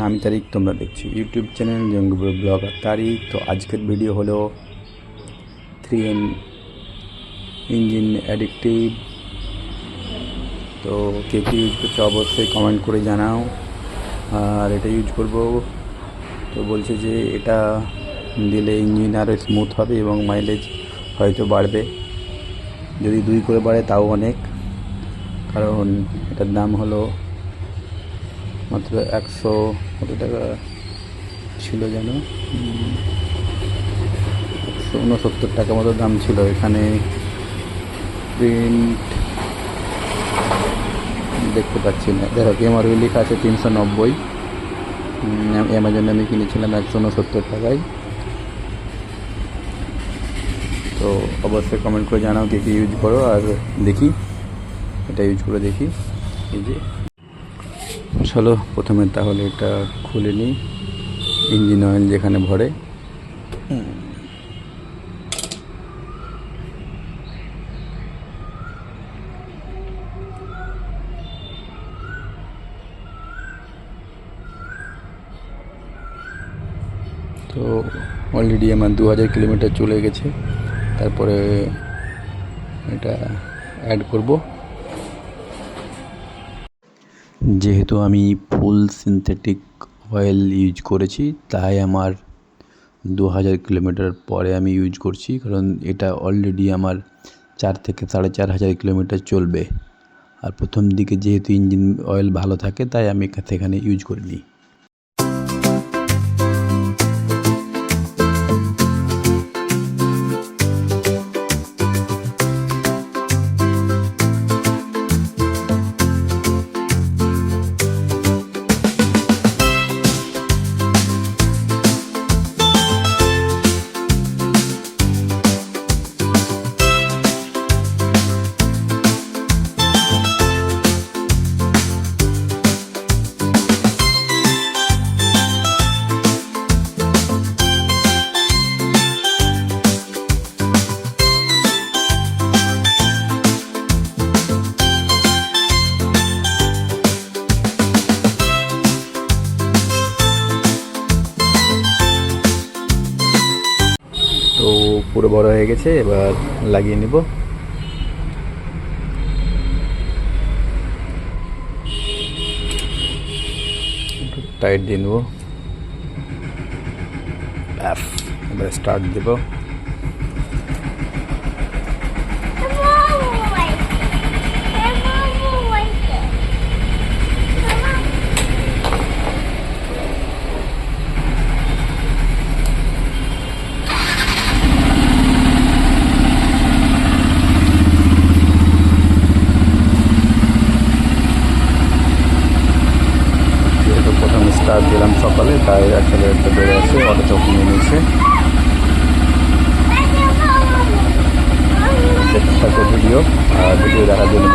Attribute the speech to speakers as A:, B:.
A: আমি তারিক, তোমরা দেখছি ইউটিউব চ্যানেল জঙ্গিপুর ব্লগার তারিক। তো আজকের ভিডিও হলো 3M ইঞ্জিন অ্যাডিক্টিভ। তো কে কী ইউজ করছে অবশ্যই কমেন্ট করে জানাও। আর এটা ইউজ করব, তো বলছে যে এটা দিলে ইঞ্জিন আরও স্মুথ হবে এবং মাইলেজ হয়তো বাড়বে। যদি 2 করে বাড়ে তাও অনেক, কারণ এটার দাম হলো মাত্র 100 কত টাকা ছিল যেন, 169 টাকা মতো দাম ছিল। এখানে প্রিন্ট দেখতে পাচ্ছি না, দেখো এমআরপি লেখা আছে 390। অ্যামাজনে আমি কিনেছিলাম 169 টাকায়। তো অবশ্যই কমেন্ট করে জানাও কে কী ইউজ করো। আর দেখি এটা ইউজ করে দেখি। এই যে চলো প্রথমে তাহলে এটা খুলে নিই, ইঞ্জিন অয়েল যেখানে ভরে। তো অলরেডি আমার 2000 কিলোমিটার চলে গেছে। তারপরে এটা অ্যাড করব। যেহেতু আমি ফুল সিনথেটিক অয়েল ইউজ করেছি, তাই আমার 2000 কিলোমিটার পরে আমি ইউজ করছি, কারণ এটা অলরেডি আমার 4 থেকে 4500 কিলোমিটার চলবে। আর প্রথম দিকে যেহেতু ইঞ্জিন অয়েল ভালো থাকে, তাই আমি সেখানে ইউজ করিনি। তো পুরো বড় হয়ে গেছে, এবার লাগিয়ে নিব। টাইট দিয়ে নেব, এবার স্টার্ট দেব। স্টার্ট দিলাম সকালে, তাই আসলে একটা বেড়ে আছে, অটো চক নিয়ে নিয়েছে। দেখতে থাকো ভিডিও, আর ভিডিও দেখার জন্য